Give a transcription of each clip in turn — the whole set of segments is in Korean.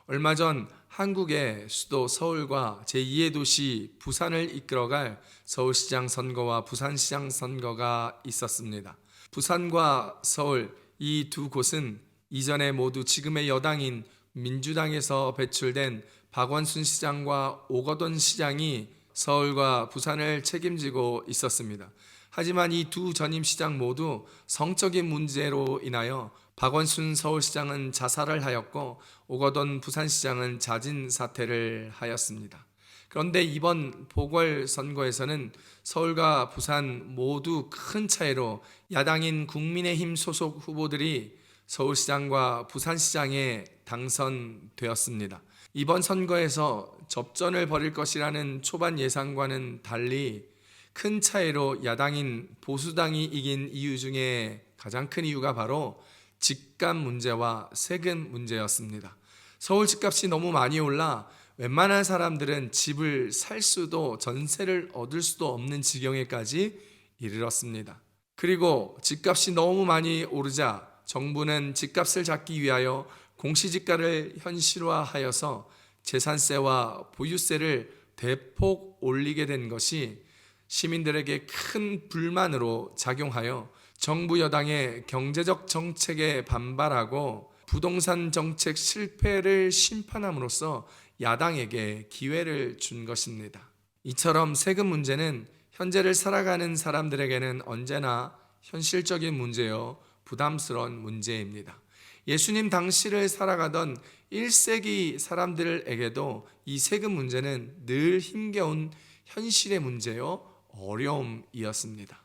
얼마 전 한국의 수도 서울과 제2의 도시 부산을 이끌어갈 서울시장 선거와 부산시장 선거가 있었습니다. 부산과 서울 이 두 곳은 이전에 모두 지금의 여당인 민주당에서 배출된 박원순 시장과 오거돈 시장이 서울과 부산을 책임지고 있었습니다. 하지만 이 두 전임 시장 모두 성적인 문제로 인하여 박원순 서울시장은 자살을 하였고 오거돈 부산시장은 자진 사퇴를 하였습니다. 그런데 이번 보궐선거에서는 서울과 부산 모두 큰 차이로 야당인 국민의힘 소속 후보들이 서울시장과 부산시장에 당선되었습니다. 이번 선거에서 접전을 벌일 것이라는 초반 예상과는 달리 큰 차이로 야당인 보수당이 이긴 이유 중에 가장 큰 이유가 바로 집값 문제와 세금 문제였습니다. 서울 집값이 너무 많이 올라 웬만한 사람들은 집을 살 수도 전세를 얻을 수도 없는 지경에까지 이르렀습니다. 그리고 집값이 너무 많이 오르자 정부는 집값을 잡기 위하여 공시지가를 현실화하여서 재산세와 보유세를 대폭 올리게 된 것이 시민들에게 큰 불만으로 작용하여 정부 여당의 경제적 정책에 반발하고 부동산 정책 실패를 심판함으로써 야당에게 기회를 준 것입니다. 이처럼 세금 문제는 현재를 살아가는 사람들에게는 언제나 현실적인 문제요 부담스러운 문제입니다. 예수님 당시를 살아가던 1세기 사람들에게도 이 세금 문제는 늘 힘겨운 현실의 문제요 어려움이었습니다.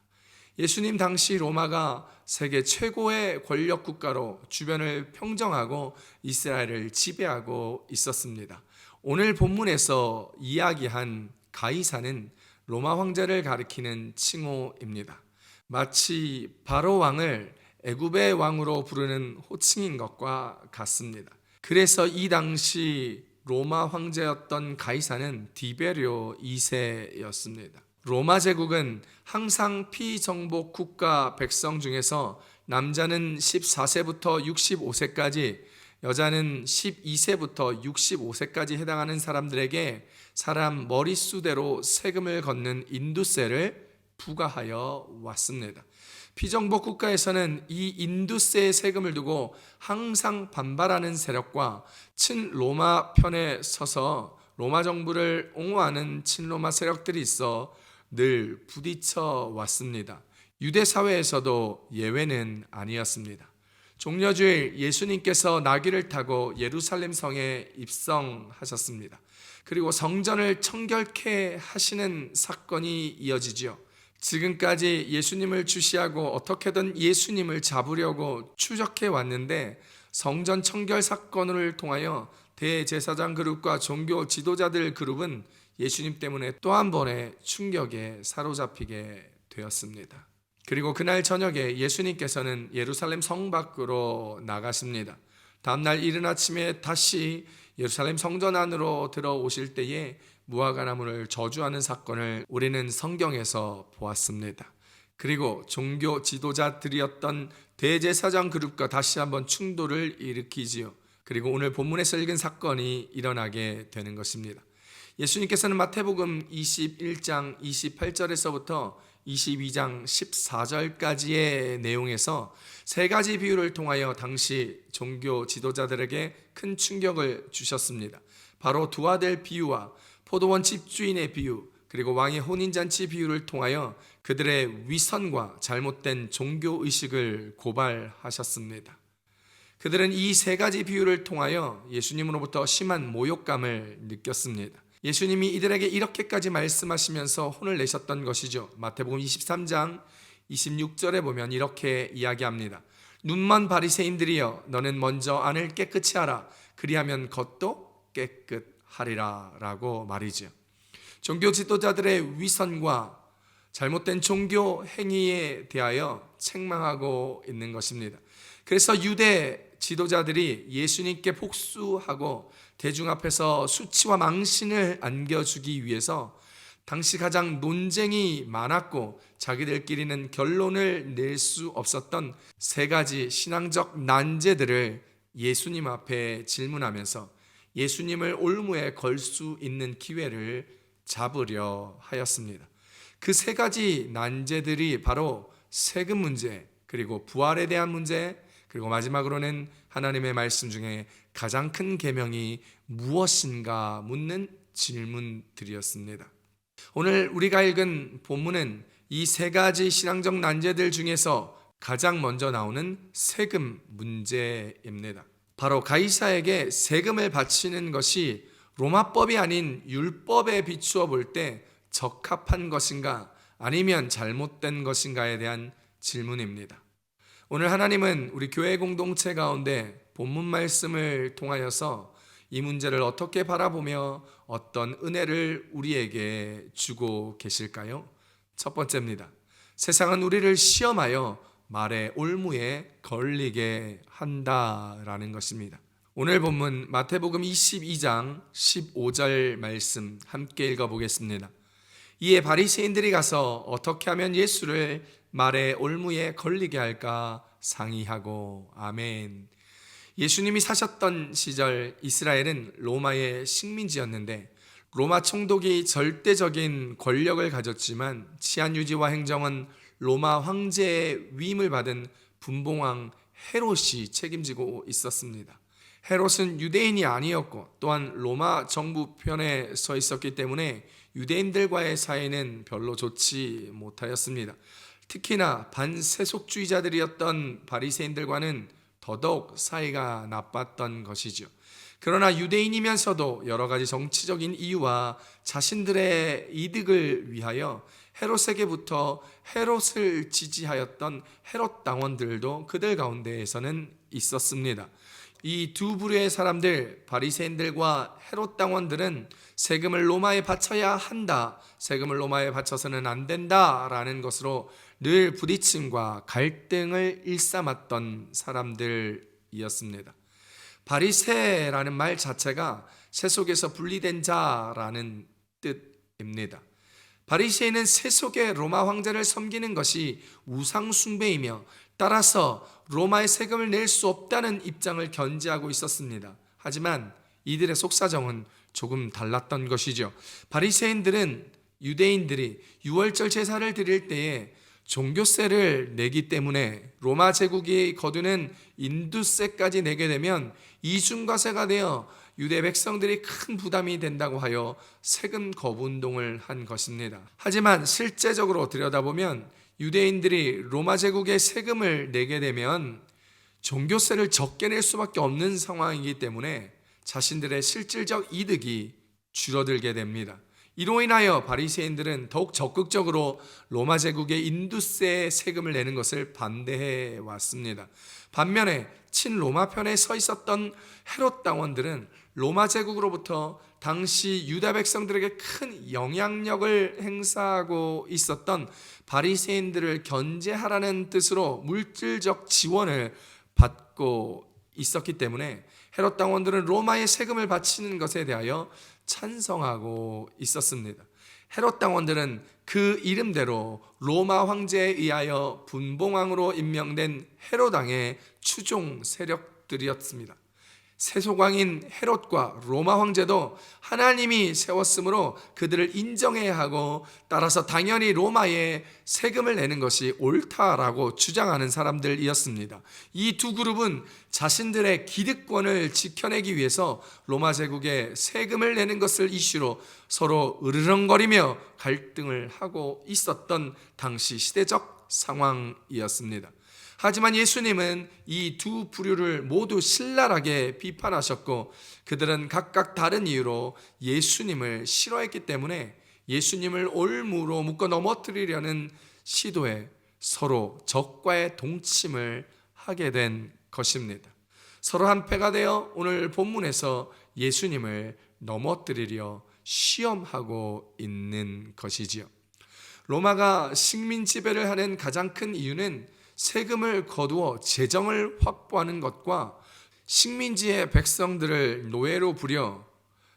예수님 당시 로마가 세계 최고의 권력 국가로 주변을 평정하고 이스라엘을 지배하고 있었습니다. 오늘 본문에서 이야기한 가이사는 로마 황제를 가리키는 칭호입니다. 마치 바로 왕을 애굽의 왕으로 부르는 호칭인 것과 같습니다. 그래서 이 당시 로마 황제였던 가이사는 디베리오 2세였습니다. 로마 제국은 항상 피정복 국가 백성 중에서 남자는 14세부터 65세까지, 여자는 12세부터 65세까지 해당하는 사람들에게 사람 머릿수대로 세금을 걷는 인두세를 부과하여 왔습니다. 피정복 국가에서는 이 인두세의 세금을 두고 항상 반발하는 세력과 친로마 편에 서서 로마 정부를 옹호하는 친로마 세력들이 있어 늘 부딪혀 왔습니다. 유대 사회에서도 예외는 아니었습니다. 종려주일 예수님께서 나귀를 타고 예루살렘 성에 입성하셨습니다. 그리고 성전을 청결케 하시는 사건이 이어지죠. 지금까지 예수님을 주시하고 어떻게든 예수님을 잡으려고 추적해 왔는데 성전 청결 사건을 통하여 대제사장 그룹과 종교 지도자들 그룹은 예수님 때문에 또 한 번의 충격에 사로잡히게 되었습니다. 그리고 그날 저녁에 예수님께서는 예루살렘 성 밖으로 나가십니다. 다음날 이른 아침에 다시 예루살렘 성전 안으로 들어오실 때에 무화과나무를 저주하는 사건을 우리는 성경에서 보았습니다. 그리고 종교 지도자들이었던 대제사장 그룹과 다시 한번 충돌을 일으키지요. 그리고 오늘 본문에서 읽은 사건이 일어나게 되는 것입니다. 예수님께서는 마태복음 21장 28절에서부터 22장 14절까지의 내용에서 세 가지 비유를 통하여 당시 종교 지도자들에게 큰 충격을 주셨습니다. 바로 두 아들 비유와 포도원 집주인의 비유, 그리고 왕의 혼인잔치 비유를 통하여 그들의 위선과 잘못된 종교의식을 고발하셨습니다. 그들은 이 세 가지 비유를 통하여 예수님으로부터 심한 모욕감을 느꼈습니다. 예수님이 이들에게 이렇게까지 말씀하시면서 혼을 내셨던 것이죠. 마태복음 23장 26절에 보면 이렇게 이야기합니다. 눈먼 바리새인들이여, 너는 먼저 안을 깨끗이 하라. 그리하면 겉도 깨끗하리라 라고 말이죠. 종교 지도자들의 위선과 잘못된 종교 행위에 대하여 책망하고 있는 것입니다. 그래서 유대 지도자들이 예수님께 복수하고 대중 앞에서 수치와 망신을 안겨주기 위해서 당시 가장 논쟁이 많았고 자기들끼리는 결론을 낼 수 없었던 세 가지 신앙적 난제들을 예수님 앞에 질문하면서 예수님을 올무에 걸 수 있는 기회를 잡으려 하였습니다. 그 세 가지 난제들이 바로 세금 문제, 그리고 부활에 대한 문제, 그리고 마지막으로는 하나님의 말씀 중에 가장 큰 계명이 무엇인가 묻는 질문들이었습니다. 오늘 우리가 읽은 본문은 이 세 가지 신앙적 난제들 중에서 가장 먼저 나오는 세금 문제입니다. 바로 가이사에게 세금을 바치는 것이 로마법이 아닌 율법에 비추어 볼 때 적합한 것인가 아니면 잘못된 것인가에 대한 질문입니다. 오늘 하나님은 우리 교회 공동체 가운데 본문 말씀을 통하여서 이 문제를 어떻게 바라보며 어떤 은혜를 우리에게 주고 계실까요? 첫 번째입니다. 세상은 우리를 시험하여 말의 올무에 걸리게 한다라는 것입니다. 오늘 본문 마태복음 22장 15절 말씀 함께 읽어보겠습니다. 이에 바리새인들이 가서 어떻게 하면 예수를 말의 올무에 걸리게 할까 상의하고. 아멘. 예수님이 사셨던 시절 이스라엘은 로마의 식민지였는데 로마 총독이 절대적인 권력을 가졌지만 치안 유지와 행정은 로마 황제의 위임을 받은 분봉왕 헤롯이 책임지고 있었습니다. 헤롯은 유대인이 아니었고 또한 로마 정부 편에 서 있었기 때문에 유대인들과의 사이는 별로 좋지 못하였습니다. 특히나 반세속주의자들이었던 바리새인들과는 더더욱 사이가 나빴던 것이죠. 그러나 유대인이면서도 여러 가지 정치적인 이유와 자신들의 이득을 위하여 헤롯에게부터 헤롯을 지지하였던 헤롯 당원들도 그들 가운데에서는 있었습니다. 이 두 부류의 사람들, 바리새인들과 헤롯 당원들은 세금을 로마에 바쳐야 한다, 세금을 로마에 바쳐서는 안 된다라는 것으로 늘 부딪힘과 갈등을 일삼았던 사람들이었습니다. 바리새라는 말 자체가 세속에서 분리된 자라는 뜻입니다. 바리새인은 세속의 로마 황제를 섬기는 것이 우상 숭배이며 따라서 로마의 세금을 낼 수 없다는 입장을 견지하고 있었습니다. 하지만 이들의 속사정은 조금 달랐던 것이죠. 바리새인들은 유대인들이 유월절 제사를 드릴 때에 종교세를 내기 때문에 로마 제국이 거두는 인두세까지 내게 되면 이중과세가 되어 유대 백성들이 큰 부담이 된다고 하여 세금 거부 운동을 한 것입니다. 하지만 실제적으로 들여다보면 유대인들이 로마 제국에 세금을 내게 되면 종교세를 적게 낼 수밖에 없는 상황이기 때문에 자신들의 실질적 이득이 줄어들게 됩니다. 이로 인하여 바리새인들은 더욱 적극적으로 로마 제국의 인두세 세금을 내는 것을 반대해 왔습니다. 반면에 친로마 편에 서 있었던 헤롯 당원들은 로마 제국으로부터 당시 유다 백성들에게 큰 영향력을 행사하고 있었던 바리새인들을 견제하라는 뜻으로 물질적 지원을 받고 있었기 때문에 헤롯 당원들은 로마의 세금을 바치는 것에 대하여 찬성하고 있었습니다. 헤롯 당원들은 그 이름대로 로마 황제에 의하여 분봉왕으로 임명된 헤롯 왕의 추종 세력들이었습니다. 세속왕인 헤롯과 로마 황제도 하나님이 세웠으므로 그들을 인정해야 하고 따라서 당연히 로마에 세금을 내는 것이 옳다라고 주장하는 사람들이었습니다. 이 두 그룹은 자신들의 기득권을 지켜내기 위해서 로마 제국에 세금을 내는 것을 이슈로 서로 으르렁거리며 갈등을 하고 있었던 당시 시대적 상황이었습니다. 하지만 예수님은 이 두 부류를 모두 신랄하게 비판하셨고 그들은 각각 다른 이유로 예수님을 싫어했기 때문에 예수님을 올무로 묶어 넘어뜨리려는 시도에 서로 적과의 동침을 하게 된 것입니다. 서로 한패가 되어 오늘 본문에서 예수님을 넘어뜨리려 시험하고 있는 것이지요. 로마가 식민 지배를 하는 가장 큰 이유는 세금을 거두어 재정을 확보하는 것과 식민지의 백성들을 노예로 부려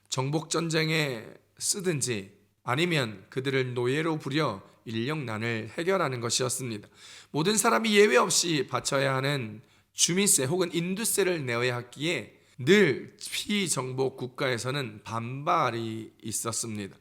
정복전쟁에 쓰든지 아니면 그들을 노예로 부려 인력난을 해결하는 것이었습니다. 모든 사람이 예외 없이 바쳐야 하는 주민세 혹은 인두세를 내어야 했기에 늘 피정복 국가에서는 반발이 있었습니다.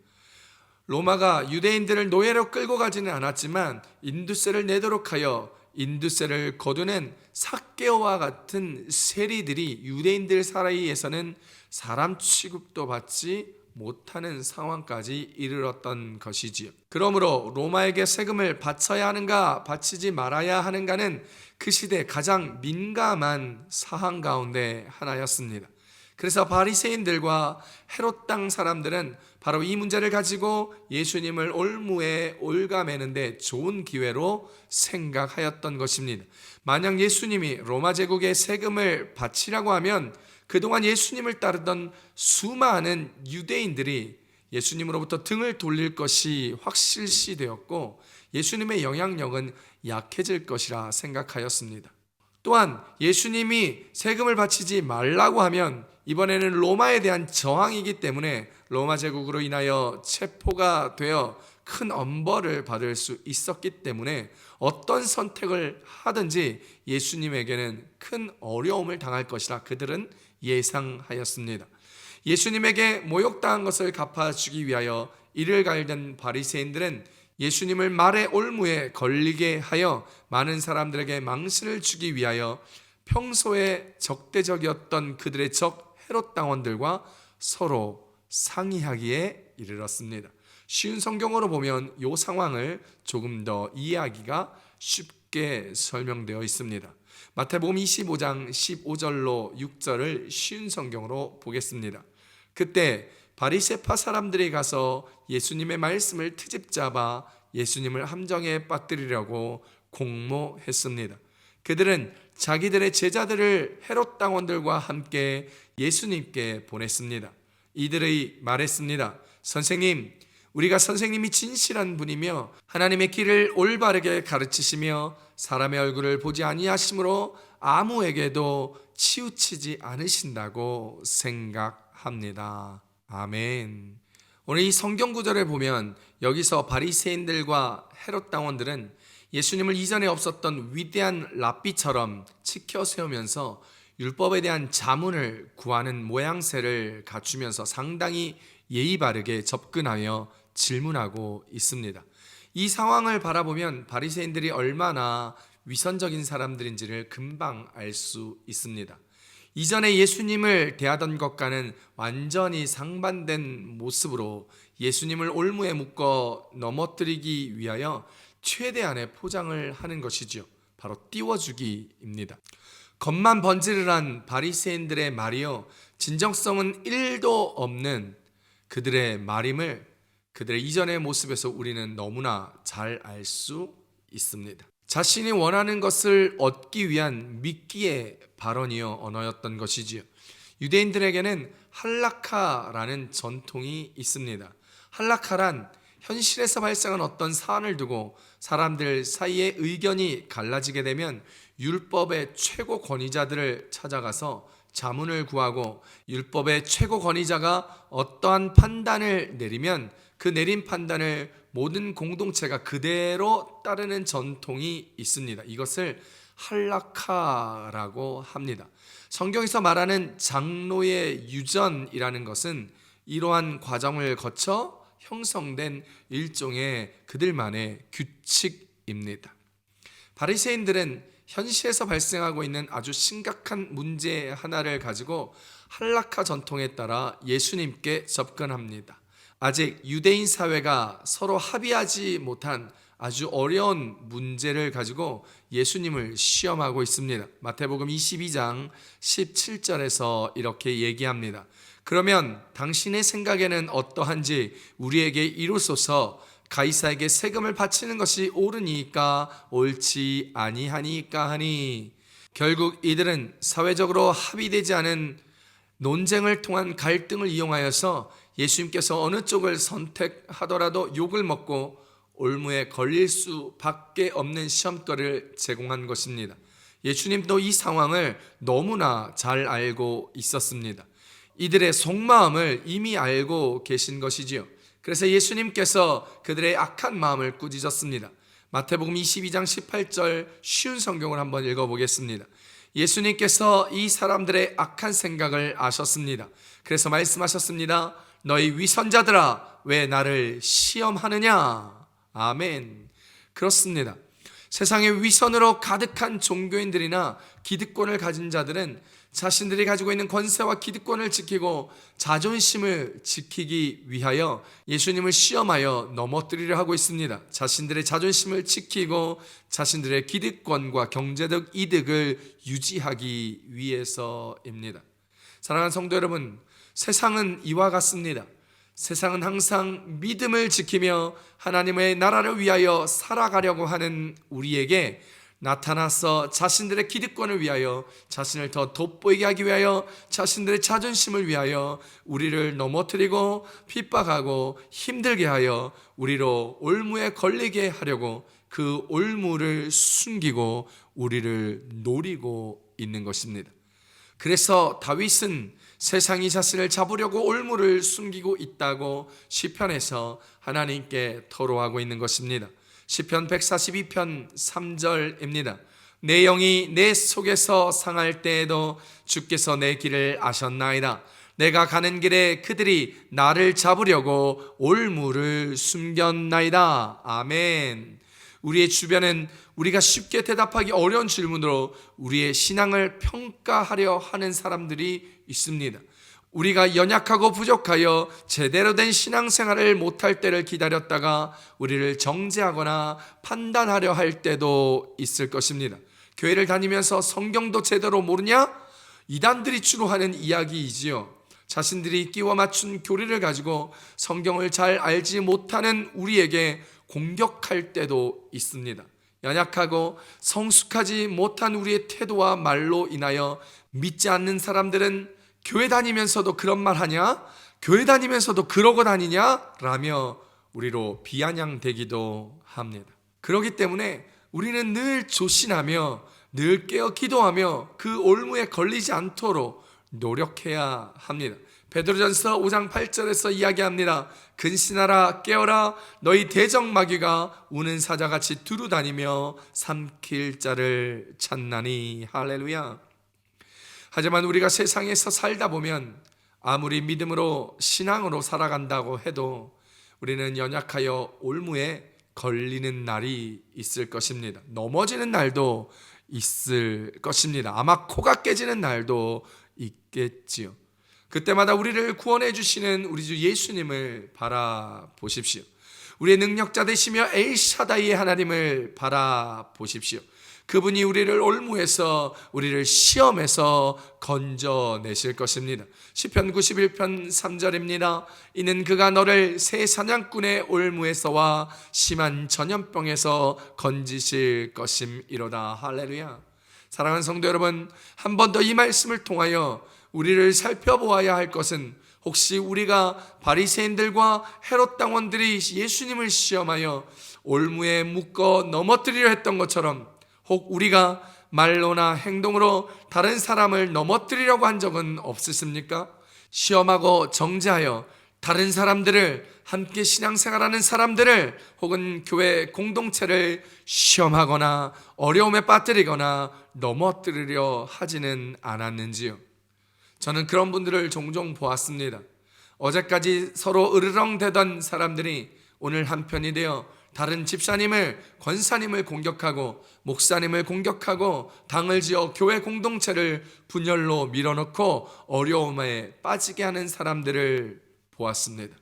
로마가 유대인들을 노예로 끌고 가지는 않았지만 인두세를 내도록 하여 인두세를 거두는 삭개오와 같은 세리들이 유대인들 사이에서는 사람 취급도 받지 못하는 상황까지 이르렀던 것이지요. 그러므로 로마에게 세금을 바쳐야 하는가 바치지 말아야 하는가는 그 시대 가장 민감한 사항 가운데 하나였습니다. 그래서 바리새인들과 헤롯 땅 사람들은 바로 이 문제를 가지고 예수님을 올무에 올가매는데 좋은 기회로 생각하였던 것입니다. 만약 예수님이 로마 제국에 세금을 바치라고 하면 그동안 예수님을 따르던 수많은 유대인들이 예수님으로부터 등을 돌릴 것이 확실시되었고 예수님의 영향력은 약해질 것이라 생각하였습니다. 또한 예수님이 세금을 바치지 말라고 하면 이번에는 로마에 대한 저항이기 때문에 로마 제국으로 인하여 체포가 되어 큰 엄벌을 받을 수 있었기 때문에 어떤 선택을 하든지 예수님에게는 큰 어려움을 당할 것이라 그들은 예상하였습니다. 예수님에게 모욕당한 것을 갚아주기 위하여 이를 갈던 바리새인들은 예수님을 말의 올무에 걸리게 하여 많은 사람들에게 망신을 주기 위하여 평소에 적대적이었던 그들의 적 헤롯 당원들과 서로 상의하기에 이르렀습니다. 쉬운 성경으로 보면 이 상황을 조금 더 이해하기가 쉽게 설명되어 있습니다. 마태복음 25장 15절로 6절을 쉬운 성경으로 보겠습니다. 그때 바리새파 사람들이 가서 예수님의 말씀을 트집 잡아 예수님을 함정에 빠뜨리려고 공모했습니다. 그들은 자기들의 제자들을 헤롯 당원들과 함께 예수님께 보냈습니다. 이들이 말했습니다. 선생님, 우리가 선생님이 진실한 분이며 하나님의 길을 올바르게 가르치시며 사람의 얼굴을 보지 아니하심으로 아무에게도 치우치지 않으신다고 생각합니다. 아멘. 오늘 이 성경 구절을 보면 여기서 바리새인들과 헤롯 당원들은 예수님을 이전에 없었던 위대한 랍비처럼 치켜 세우면서 율법에 대한 자문을 구하는 모양새를 갖추면서 상당히 예의 바르게 접근하여 질문하고 있습니다. 이 상황을 바라보면 바리새인들이 얼마나 위선적인 사람들인지를 금방 알 수 있습니다. 이전에 예수님을 대하던 것과는 완전히 상반된 모습으로 예수님을 올무에 묶어 넘어뜨리기 위하여 최대한의 포장을 하는 것이죠. 바로 띄워주기입니다. 겉만 번지르르한 바리새인들의 말이요, 진정성은 1도 없는 그들의 말임을 그들의 이전의 모습에서 우리는 너무나 잘 알 수 있습니다. 자신이 원하는 것을 얻기 위한 미끼의 발언이요 언어였던 것이지요. 유대인들에게는 할라카라는 전통이 있습니다. 할라카란 현실에서 발생한 어떤 사안을 두고 사람들 사이에 의견이 갈라지게 되면 율법의 최고 권위자들을 찾아가서 자문을 구하고 율법의 최고 권위자가 어떠한 판단을 내리면 그 내린 판단을 모든 공동체가 그대로 따르는 전통이 있습니다. 이것을 할라카라고 합니다. 성경에서 말하는 장로의 유전이라는 것은 이러한 과정을 거쳐 형성된 일종의 그들만의 규칙입니다. 바리새인들은 현실에서 발생하고 있는 아주 심각한 문제 하나를 가지고 할라카 전통에 따라 예수님께 접근합니다. 아직 유대인 사회가 서로 합의하지 못한 아주 어려운 문제를 가지고 예수님을 시험하고 있습니다. 마태복음 22장 17절에서 이렇게 얘기합니다. 그러면 당신의 생각에는 어떠한지 우리에게 이루소서. 가이사에게 세금을 바치는 것이 옳으니까 옳지 아니하니까 하니. 결국 이들은 사회적으로 합의되지 않은 논쟁을 통한 갈등을 이용하여서 예수님께서 어느 쪽을 선택하더라도 욕을 먹고 올무에 걸릴 수밖에 없는 시험거리를 제공한 것입니다. 예수님도 이 상황을 너무나 잘 알고 있었습니다. 이들의 속마음을 이미 알고 계신 것이지요. 그래서 예수님께서 그들의 악한 마음을 꾸짖었습니다. 마태복음 22장 18절 쉬운 성경을 한번 읽어보겠습니다. 예수님께서 이 사람들의 악한 생각을 아셨습니다. 그래서 말씀하셨습니다. 너희 위선자들아, 왜 나를 시험하느냐? 아멘. 그렇습니다. 세상의 위선으로 가득한 종교인들이나 기득권을 가진 자들은 자신들이 가지고 있는 권세와 기득권을 지키고 자존심을 지키기 위하여 예수님을 시험하여 넘어뜨리려 하고 있습니다. 자신들의 자존심을 지키고 자신들의 기득권과 경제적 이득을 유지하기 위해서입니다. 사랑하는 성도 여러분, 세상은 이와 같습니다. 세상은 항상 믿음을 지키며 하나님의 나라를 위하여 살아가려고 하는 우리에게 나타나서 자신들의 기득권을 위하여, 자신을 더 돋보이게 하기 위하여, 자신들의 자존심을 위하여 우리를 넘어뜨리고 핍박하고 힘들게 하여 우리로 올무에 걸리게 하려고 그 올무를 숨기고 우리를 노리고 있는 것입니다. 그래서 다윗은 세상이 자신을 잡으려고 올무를 숨기고 있다고 시편에서 하나님께 토로하고 있는 것입니다. 시편 142편 3절입니다. 내 영이 내 속에서 상할 때에도 주께서 내 길을 아셨나이다. 내가 가는 길에 그들이 나를 잡으려고 올무를 숨겼나이다. 아멘. 우리의 주변엔 우리가 쉽게 대답하기 어려운 질문으로 우리의 신앙을 평가하려 하는 사람들이 있습니다. 우리가 연약하고 부족하여 제대로 된 신앙생활을 못할 때를 기다렸다가 우리를 정죄하거나 판단하려 할 때도 있을 것입니다. 교회를 다니면서 성경도 제대로 모르냐? 이단들이 주로 하는 이야기이지요. 자신들이 끼워 맞춘 교리를 가지고 성경을 잘 알지 못하는 우리에게 공격할 때도 있습니다. 연약하고 성숙하지 못한 우리의 태도와 말로 인하여 믿지 않는 사람들은 교회 다니면서도 그런 말 하냐? 교회 다니면서도 그러고 다니냐? 라며 우리로 비아냥대기도 합니다. 그렇기 때문에 우리는 늘 조심하며 늘 깨어 기도하며 그 올무에 걸리지 않도록 노력해야 합니다. 베드로전서 5장 8절에서 이야기합니다. 근신하라 깨어라 너희 대적마귀가 우는 사자같이 두루다니며 삼킬 자를 찾나니. 할렐루야. 하지만 우리가 세상에서 살다 보면 아무리 믿음으로 신앙으로 살아간다고 해도 우리는 연약하여 올무에 걸리는 날이 있을 것입니다. 넘어지는 날도 있을 것입니다. 아마 코가 깨지는 날도 있겠지요. 그때마다 우리를 구원해 주시는 우리 주 예수님을 바라보십시오. 우리의 능력자 되시며 엘샤다이의 하나님을 바라보십시오. 그분이 우리를 올무에서 우리를 시험에서 건져내실 것입니다. 시편 91편 3절입니다. 이는 그가 너를 새 사냥꾼의 올무에서와 심한 전염병에서 건지실 것임이로다. 할렐루야. 사랑하는 성도 여러분, 한 번 더 이 말씀을 통하여 우리를 살펴보아야 할 것은 혹시 우리가 바리새인들과 헤롯 당원들이 예수님을 시험하여 올무에 묶어 넘어뜨리려 했던 것처럼 혹 우리가 말로나 행동으로 다른 사람을 넘어뜨리려고 한 적은 없으십니까? 시험하고 정죄하여 다른 사람들을, 함께 신앙생활하는 사람들을 혹은 교회 공동체를 시험하거나 어려움에 빠뜨리거나 넘어뜨리려 하지는 않았는지요? 저는 그런 분들을 종종 보았습니다. 어제까지 서로 으르렁대던 사람들이 오늘 한편이 되어 다른 집사님을, 권사님을 공격하고 목사님을 공격하고 당을 지어 교회 공동체를 분열로 밀어넣고 어려움에 빠지게 하는 사람들을 보았습니다.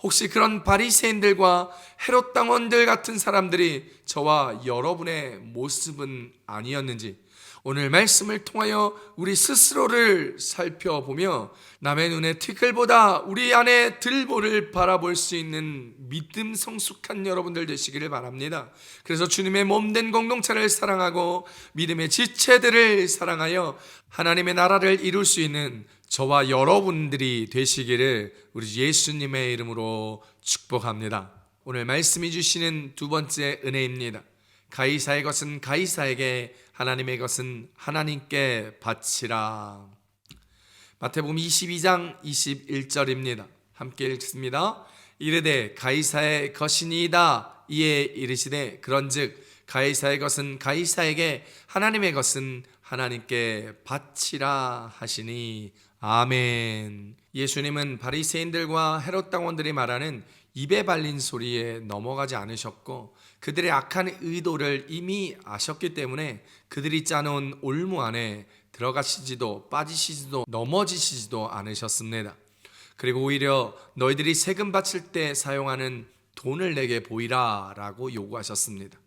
혹시 그런 바리새인들과 헤롯 당원들 같은 사람들이 저와 여러분의 모습은 아니었는지 오늘 말씀을 통하여 우리 스스로를 살펴보며 남의 눈에 티끌보다 우리 안에 들보를 바라볼 수 있는 믿음 성숙한 여러분들 되시기를 바랍니다. 그래서 주님의 몸된 공동체를 사랑하고 믿음의 지체들을 사랑하여 하나님의 나라를 이룰 수 있는 저와 여러분들이 되시기를 우리 예수님의 이름으로 축복합니다. 오늘 말씀이 주시는 두 번째 은혜입니다. 가이사의 것은 가이사에게, 하나님의 것은 하나님께 바치라. 마태복음 22장 21절입니다. 함께 읽습니다. 이르되 가이사의 것이니이다. 이에 이르시되 그런즉 가이사의 것은 가이사에게, 하나님의 것은 하나님께 바치라 하시니 아멘. 예수님은 바리새인들과 헤롯 당원들이 말하는 입에 발린 소리에 넘어가지 않으셨고 그들의 악한 의도를 이미 아셨기 때문에 그들이 짜놓은 올무 안에 들어가시지도 빠지시지도 넘어지시지도 않으셨습니다. 그리고 오히려 너희들이 세금 바칠 때 사용하는 돈을 내게 보이라 라고 요구하셨습니다.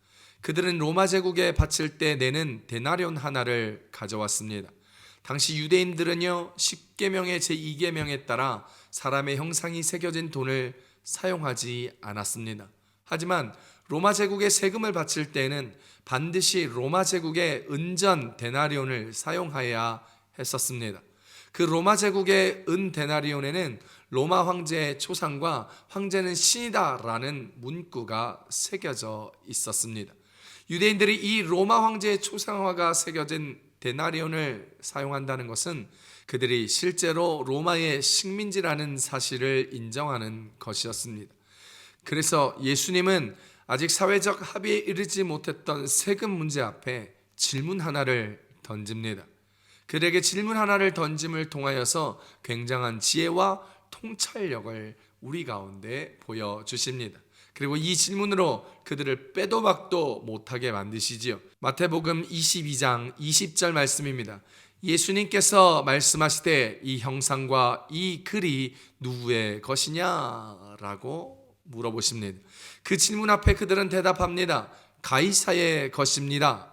그들은 로마 제국에 바칠 때 내는 데나리온 하나를 가져왔습니다. 당시 유대인들은요 10계명의 제2계명에 따라 사람의 형상이 새겨진 돈을 사용하지 않았습니다. 하지만 로마 제국에 세금을 바칠 때에는 반드시 로마 제국의 은전 데나리온을 사용해야 했었습니다. 그 로마 제국의 은 데나리온에는 로마 황제의 초상과 황제는 신이다라는 문구가 새겨져 있었습니다. 유대인들이 이 로마 황제의 초상화가 새겨진 데나리온을 사용한다는 것은 그들이 실제로 로마의 식민지라는 사실을 인정하는 것이었습니다. 그래서 예수님은 아직 사회적 합의에 이르지 못했던 세금 문제 앞에 질문 하나를 던집니다. 그들에게 질문 하나를 던짐을 통하여서 굉장한 지혜와 통찰력을 우리 가운데 보여주십니다. 그리고 이 질문으로 그들을 빼도 박도 못하게 만드시지요. 마태복음 22장 20절 말씀입니다. 예수님께서 말씀하시되 이 형상과 이 글이 누구의 것이냐라고 물어보십니다. 그 질문 앞에 그들은 대답합니다. 가이사의 것입니다.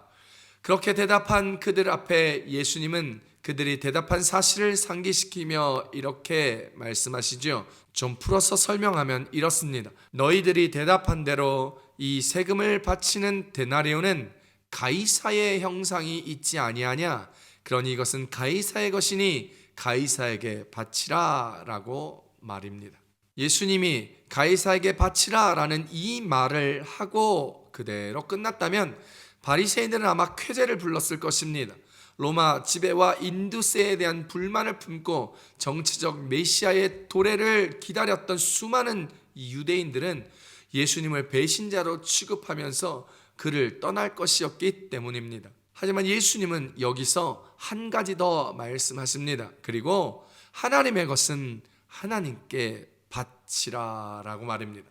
그렇게 대답한 그들 앞에 예수님은 그들이 대답한 사실을 상기시키며 이렇게 말씀하시죠. 좀 풀어서 설명하면 이렇습니다. 너희들이 대답한 대로 이 세금을 바치는 데나리온은 가이사의 형상이 있지 아니하냐? 그러니 이것은 가이사의 것이니 가이사에게 바치라 라고 말입니다. 예수님이 가이사에게 바치라 라는 이 말을 하고 그대로 끝났다면 바리새인들은 아마 쾌재를 불렀을 것입니다. 로마 지배와 인두세에 대한 불만을 품고 정치적 메시아의 도래를 기다렸던 수많은 유대인들은 예수님을 배신자로 취급하면서 그를 떠날 것이었기 때문입니다. 하지만 예수님은 여기서 한 가지 더 말씀하십니다. 그리고 하나님의 것은 하나님께 바치라 라고 말입니다.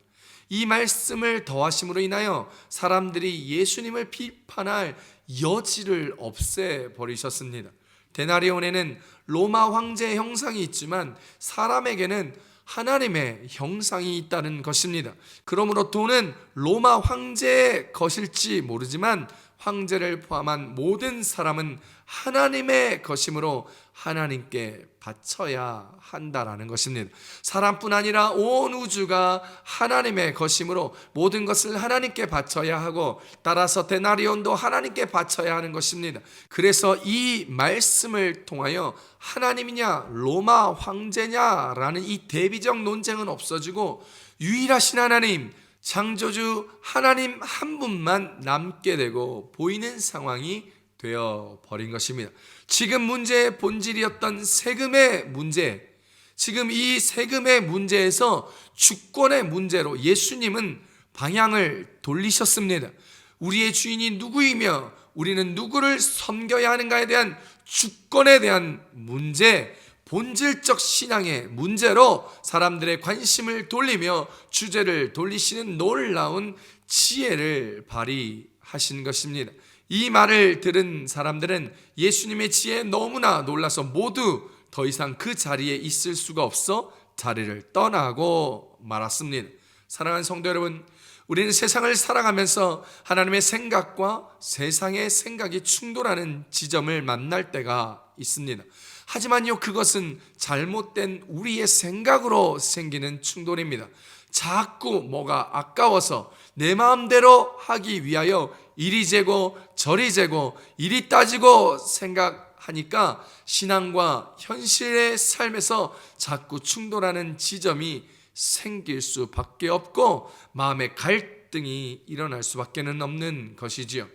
이 말씀을 더하심으로 인하여 사람들이 예수님을 비판할 여지를 없애버리셨습니다. 데나리온에는 로마 황제의 형상이 있지만 사람에게는 하나님의 형상이 있다는 것입니다. 그러므로 돈은 로마 황제의 것일지 모르지만 황제를 포함한 모든 사람은 하나님의 것이므로 하나님께 바쳐야 한다라는 것입니다. 사람뿐 아니라 온 우주가 하나님의 것이므로 모든 것을 하나님께 바쳐야 하고 따라서 데나리온도 하나님께 바쳐야 하는 것입니다. 그래서 이 말씀을 통하여 하나님이냐 로마 황제냐라는 이 대비적 논쟁은 없어지고 유일하신 하나님 창조주 하나님 한 분만 남게 되고 보이는 상황이 되어 버린 것입니다. 지금 문제의 본질이었던 세금의 문제, 지금 이 세금의 문제에서 주권의 문제로 예수님은 방향을 돌리셨습니다. 우리의 주인이 누구이며 우리는 누구를 섬겨야 하는가에 대한 주권에 대한 문제, 본질적 신앙의 문제로 사람들의 관심을 돌리며 주제를 돌리시는 놀라운 지혜를 발휘하신 것입니다. 이 말을 들은 사람들은 예수님의 지혜에 너무나 놀라서 모두 더 이상 그 자리에 있을 수가 없어 자리를 떠나고 말았습니다. 사랑하는 성도 여러분, 우리는 세상을 살아가면서 하나님의 생각과 세상의 생각이 충돌하는 지점을 만날 때가 있습니다. 하지만요, 그것은 잘못된 우리의 생각으로 생기는 충돌입니다. 자꾸 뭐가 아까워서 내 마음대로 하기 위하여 이리 재고 저리 재고 이리 따지고 생각하니까 신앙과 현실의 삶에서 자꾸 충돌하는 지점이 생길 수밖에 없고 마음의 갈등이 일어날 수밖에 없는 것이지요.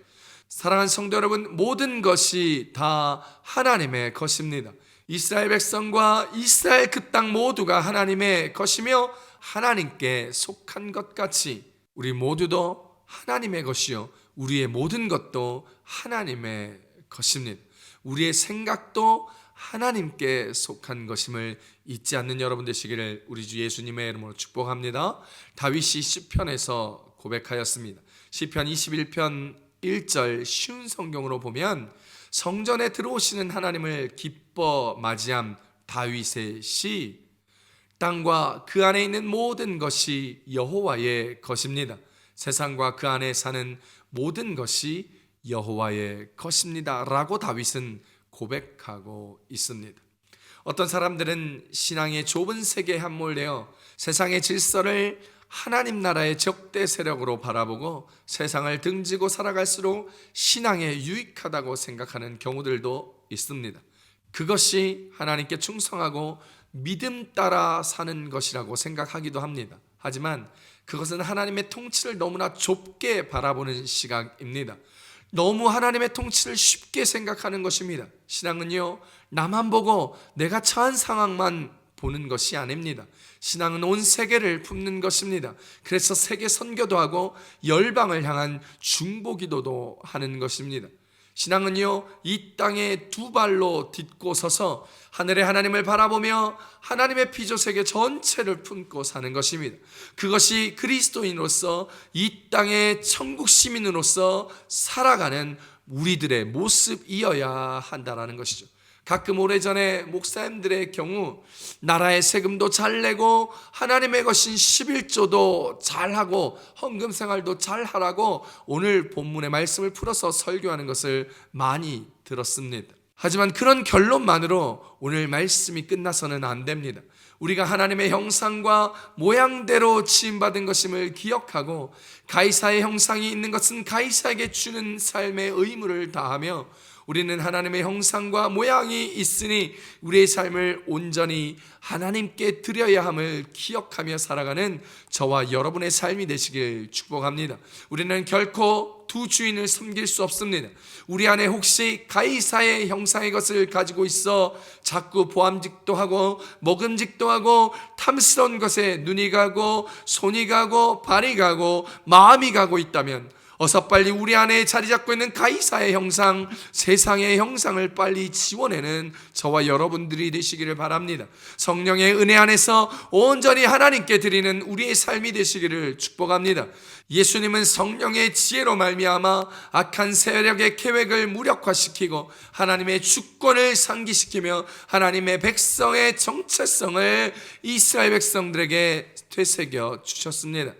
사랑하는 성도 여러분, 모든 것이 다 하나님의 것입니다. 이스라엘 백성과 이스라엘 그 땅 모두가 하나님의 것이며 하나님께 속한 것 같이 우리 모두도 하나님의 것이요 우리의 모든 것도 하나님의 것입니다. 우리의 생각도 하나님께 속한 것임을 잊지 않는 여러분 되시기를 우리 주 예수님의 이름으로 축복합니다. 다윗이 시편에서 고백하였습니다. 시편 21편 1절 쉬운 성경으로 보면 성전에 들어오시는 하나님을 기뻐 맞이함 다윗의 시, 땅과 그 안에 있는 모든 것이 여호와의 것입니다. 세상과 그 안에 사는 모든 것이 여호와의 것입니다 라고 다윗은 고백하고 있습니다. 어떤 사람들은 신앙의 좁은 세계에 함몰되어 세상의 질서를 하나님 나라의 적대 세력으로 바라보고 세상을 등지고 살아갈수록 신앙에 유익하다고 생각하는 경우들도 있습니다. 그것이 하나님께 충성하고 믿음 따라 사는 것이라고 생각하기도 합니다. 하지만 그것은 하나님의 통치를 너무나 좁게 바라보는 시각입니다. 너무 하나님의 통치를 쉽게 생각하는 것입니다. 신앙은요, 나만 보고 내가 처한 상황만 보는 것이 아닙니다. 신앙은 온 세계를 품는 것입니다. 그래서 세계 선교도 하고 열방을 향한 중보기도도 하는 것입니다. 신앙은요, 이 땅에 두 발로 딛고 서서 하늘의 하나님을 바라보며 하나님의 피조세계 전체를 품고 사는 것입니다. 그것이 그리스도인으로서 이 땅의 천국 시민으로서 살아가는 우리들의 모습이어야 한다는 것이죠. 가끔 오래전에 목사님들의 경우 나라의 세금도 잘 내고 하나님의 것인 11조도 잘하고 헌금 생활도 잘하라고 오늘 본문의 말씀을 풀어서 설교하는 것을 많이 들었습니다. 하지만 그런 결론만으로 오늘 말씀이 끝나서는 안 됩니다. 우리가 하나님의 형상과 모양대로 지음받은 것임을 기억하고 가이사의 형상이 있는 것은 가이사에게 주는 삶의 의무를 다하며 우리는 하나님의 형상과 모양이 있으니 우리의 삶을 온전히 하나님께 드려야 함을 기억하며 살아가는 저와 여러분의 삶이 되시길 축복합니다. 우리는 결코 두 주인을 섬길 수 없습니다. 우리 안에 혹시 가이사의 형상의 것을 가지고 있어 자꾸 보암직도 하고 먹음직도 하고 탐스러운 것에 눈이 가고 손이 가고 발이 가고 마음이 가고 있다면 어서 빨리 우리 안에 자리 잡고 있는 가이사의 형상, 세상의 형상을 빨리 지워내는 저와 여러분들이 되시기를 바랍니다. 성령의 은혜 안에서 온전히 하나님께 드리는 우리의 삶이 되시기를 축복합니다. 예수님은 성령의 지혜로 말미암아 악한 세력의 계획을 무력화시키고 하나님의 주권을 상기시키며 하나님의 백성의 정체성을 이스라엘 백성들에게 되새겨 주셨습니다.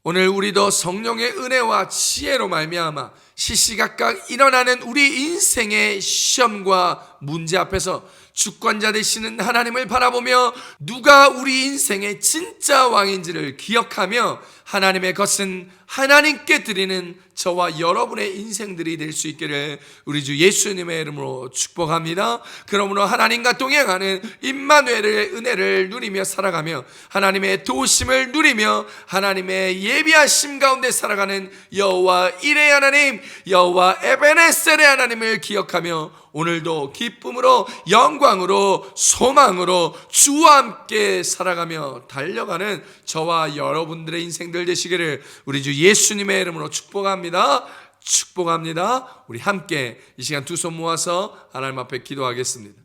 오늘 우리도 성령의 은혜와 지혜로 말미암아 시시각각 일어나는 우리 인생의 시험과 문제 앞에서 주권자 되시는 하나님을 바라보며 누가 우리 인생의 진짜 왕인지를 기억하며 하나님의 것은 하나님께 드리는 저와 여러분의 인생들이 될 수 있기를 우리 주 예수님의 이름으로 축복합니다. 그러므로 하나님과 동행하는 임마누엘의 은혜를 누리며 살아가며 하나님의 도우심을 누리며 하나님의 예비하심 가운데 살아가는 여호와 이레의 하나님, 여호와 에베네셀의 하나님을 기억하며 오늘도 기쁨으로 영광으로 소망으로 주와 함께 살아가며 달려가는 저와 여러분들의 인생들 되시기를 우리 주 예수님의 이름으로 축복합니다. 축복합니다. 우리 함께 이 시간 두 손 모아서 하나님 앞에 기도하겠습니다.